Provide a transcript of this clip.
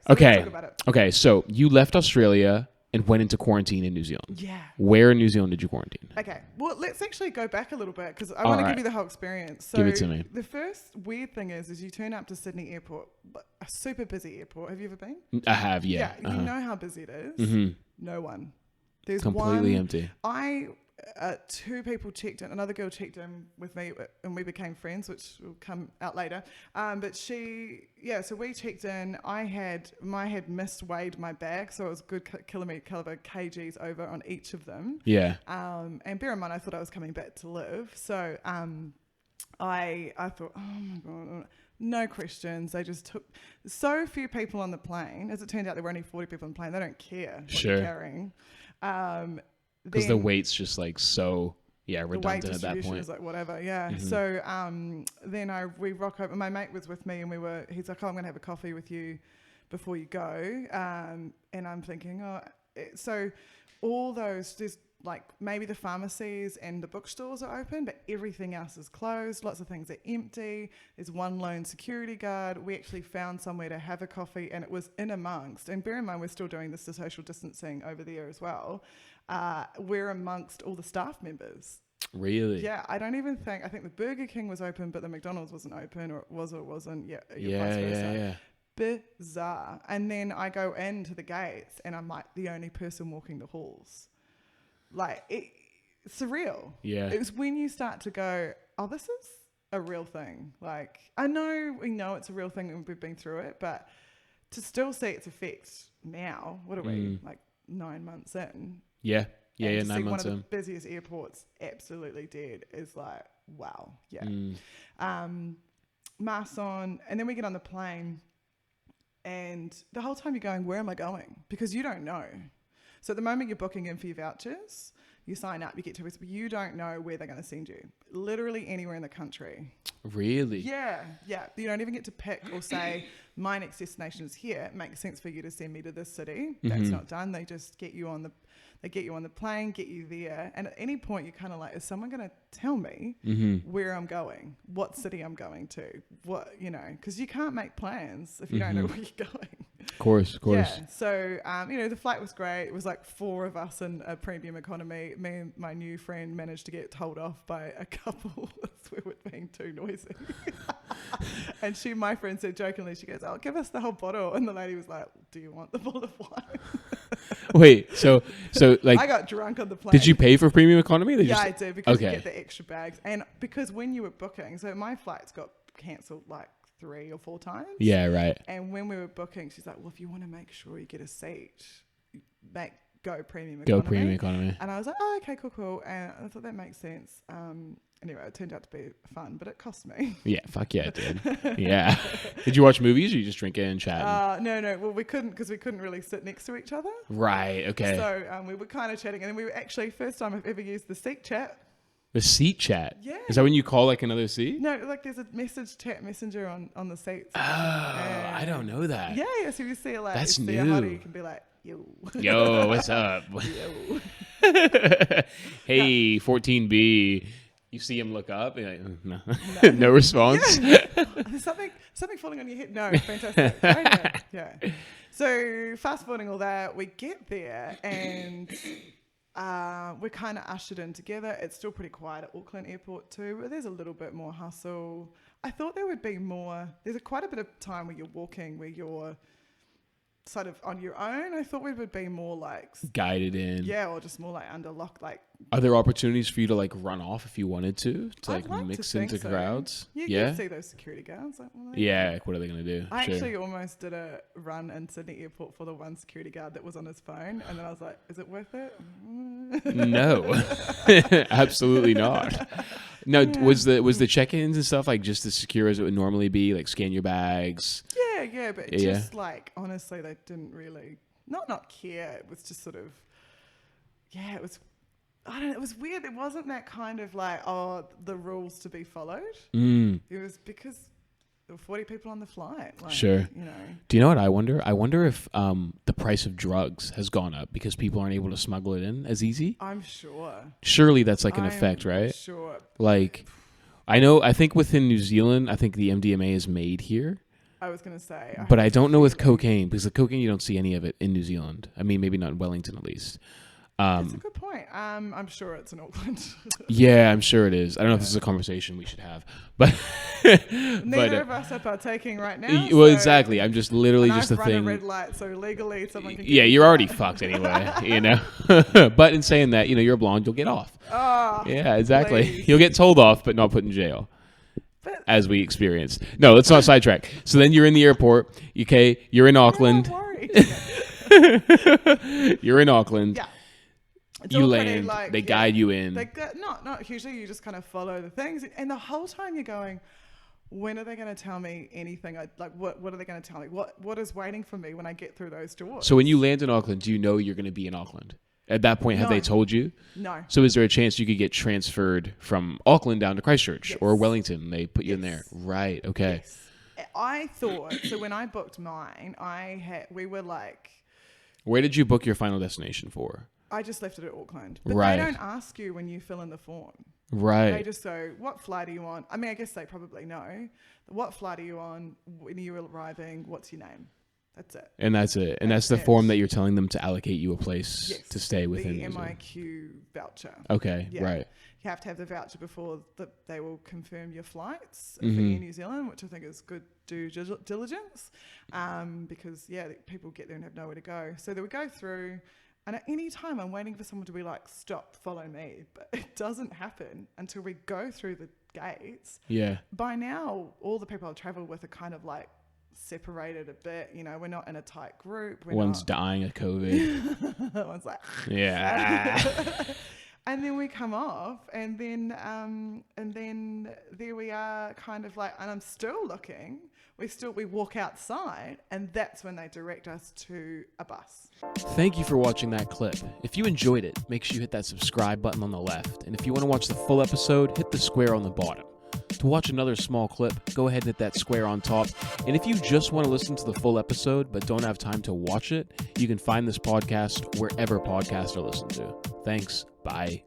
So we can Okay. talk about it. Okay. So you left Australia and went into quarantine in New Zealand. Yeah. Where in New Zealand did you quarantine? Okay, well, let's actually go back a little bit because I All want to right. give you the whole experience. So Give it to me. the first weird thing is you turn up to Sydney Airport, a super busy airport. Have you ever been? I have, yeah. You know how busy it is. Mm-hmm. No one. There's Completely one. empty. Two people checked in. Another girl checked in with me, and we became friends, which will come out later. But so we checked in. I had misweighed my bag, so it was a good kgs over on each of them. Yeah. And bear in mind, I thought I was coming back to live, so I thought, oh my god. No questions. They just took so few people on the plane. As it turned out, there were only 40 people on the plane. They don't care what you're carrying. Because the weight's just like so, redundant the weight at that distribution point. is like whatever, yeah. Mm-hmm. So then we rock over. My mate was with me, and he's like, "Oh, I'm gonna have a coffee with you before you go." And I'm thinking, so all there's like maybe the pharmacies and the bookstores are open, but everything else is closed. Lots of things are empty. There's one lone security guard. We actually found somewhere to have a coffee, and it was in amongst. And bear in mind, we're still doing this to social distancing over there as well. We're amongst all the staff members. Really? Yeah, I think the Burger King was open, but the McDonald's wasn't open, or it was or it wasn't. Yeah, vice versa. Bizarre. And then I go into the gates, and I'm like the only person walking the halls. Like, it's surreal. Yeah. It was when you start to go, oh, this is a real thing. Like, we know it's a real thing and we've been through it, but to still see its effects now, what are we, like 9 months in? Yeah. Yeah, and to 9 see months one in. of the busiest airports absolutely dead is like, wow. Yeah. Masks on, and then we get on the plane, and the whole time you're going, where am I going? Because you don't know. So at the moment you're booking in for your vouchers, you sign up, you get to it, but you don't know where they're going to send you. Literally anywhere in the country. Really? Yeah. You don't even get to pick or say, my next destination is here. It makes sense for you to send me to this city. That's not done. They just get you on the plane, get you there. And at any point you're kind of like, is someone going to tell me where I'm going, what city I'm going to, because you can't make plans if you don't know where you're going. Of course. Yeah. So, the flight was great. It was like 4 of us in a premium economy. Me and my new friend managed to get told off by a couple as we were being too noisy. And my friend said jokingly, she goes, "Oh, give us the whole bottle." And the lady was like, "Do you want the bottle of wine?" Wait, so like, I got drunk on the plane. did you pay for premium economy? I did, because you get the extra bags. And because when you were booking, so my flights got cancelled like 3 or 4 times. Yeah, right. And when we were booking, she's like, well, if you want to make sure you get a seat, go premium economy. Go premium economy. And I was like, oh, okay, cool. And I thought that makes sense. Anyway, it turned out to be fun, but it cost me. Yeah, fuck yeah, it did. Yeah. Did you watch movies or you just drink it and chat? No. Well, we couldn't, because we couldn't really sit next to each other. Right, okay. So we were kind of chatting. And then we were actually, first time I've ever used the seat chat. The seat chat? Yeah. Is that when you call like another seat? No, like there's a messenger on the seats. Oh, I don't know that. Yeah. So if you see like, That's see new. a hottie, you can be like, yo. Yo, what's up? Yo. Hey, 14B. You see him look up, you're like, no, no response. Yeah. There's something falling on your head. No, fantastic. Yeah. So fast forwarding all that, we get there and we're kind of ushered in together. It's still pretty quiet at Auckland Airport too, but there's a little bit more hustle. I thought there would be more. There's quite a bit of time where you're walking, where you're sort of on your own. I thought we would be more like guided in. Yeah, or just more like under lock. Like, are there opportunities for you to like run off if you wanted to like mix to into so. crowds? You see those security guards. Like, like what are they gonna do? I actually almost did a run in Sydney Airport for the one security guard that was on his phone, and then I was like, "Is it worth it?" No, absolutely not. No, was the check-ins and stuff like just as secure as it would normally be? Like scan your bags. Yeah, but just like honestly, they didn't really not care. It was just sort of, it was. I don't know. It was weird. It wasn't that kind of like, the rules to be followed. It was because there were 40 people on the flight. Like, sure. Do you know what I wonder? I wonder if the price of drugs has gone up because people aren't able to smuggle it in as easy. I'm sure. Surely that's like an effect, right? Sure. Like, I think within New Zealand, I think the MDMA is made here. I was going to say. But I don't know with cocaine, because the cocaine, you don't see any of it in New Zealand. I mean, maybe not in Wellington, at least. That's a good point. I'm sure it's in Auckland. Yeah, I'm sure it is. I don't know if this is a conversation we should have, but Neither of us are partaking right now. well, so- exactly. I'm just literally and just I've the run thing. a red light, so legally someone can. Yeah, get you're me already for fucked anyway, you know. But in saying that, you're a blonde, you'll get off. that. Oh, Yeah, exactly. please. You'll get told off, but not put in jail. But- as we experienced. No, let's not sidetrack. So then you're in the airport. Okay, you're in Auckland. I'm worried. You're in Auckland. Yeah. It's You all pretty, land. like, They yeah, guide you in. Not usually. You just kind of follow the things, and the whole time you're going, when are they going to tell me anything? What are they going to tell me? What is waiting for me when I get through those doors? So when you land in Auckland, do you know you're going to be in Auckland? At that point, have No. they told you? No. So is there a chance you could get transferred from Auckland down to Christchurch Yes. or Wellington? They put you in there. Yes. Right. Okay. Yes. I thought so when I booked mine. We were like, Where did you book your final destination for? I just left it at Auckland, but Right. they don't ask you when you fill in the form. They Right. just go, what flight are you on? I mean, I guess they probably know. What flight are you on? When are you arriving? What's your name? That's it. And that's it. And that's That's the it. form that you're telling them to allocate you a place Yes. to stay within. The New Zealand. MIQ voucher. Okay. Yeah. Right. You have to have the voucher before they will confirm your flights for Mhm. Air New Zealand, which I think is good due diligence, because people get there and have nowhere to go. So they would go through, and at any time I'm waiting for someone to be like, "Stop, follow me," but it doesn't happen until we go through the gates. Yeah. By now, all the people I've travelled with are kind of like separated a bit. We're not in a tight group. One's dying of COVID. One's like. Yeah. And then we come off, and then there we are, kind of like, and I'm still looking. We walk outside, and that's when they direct us to a bus. Thank you for watching that clip. If you enjoyed it, make sure you hit that subscribe button on the left. And if you want to watch the full episode, hit the square on the bottom. To watch another small clip, go ahead and hit that square on top. And if you just want to listen to the full episode but don't have time to watch it, you can find this podcast wherever podcasts are listened to. Thanks. Bye.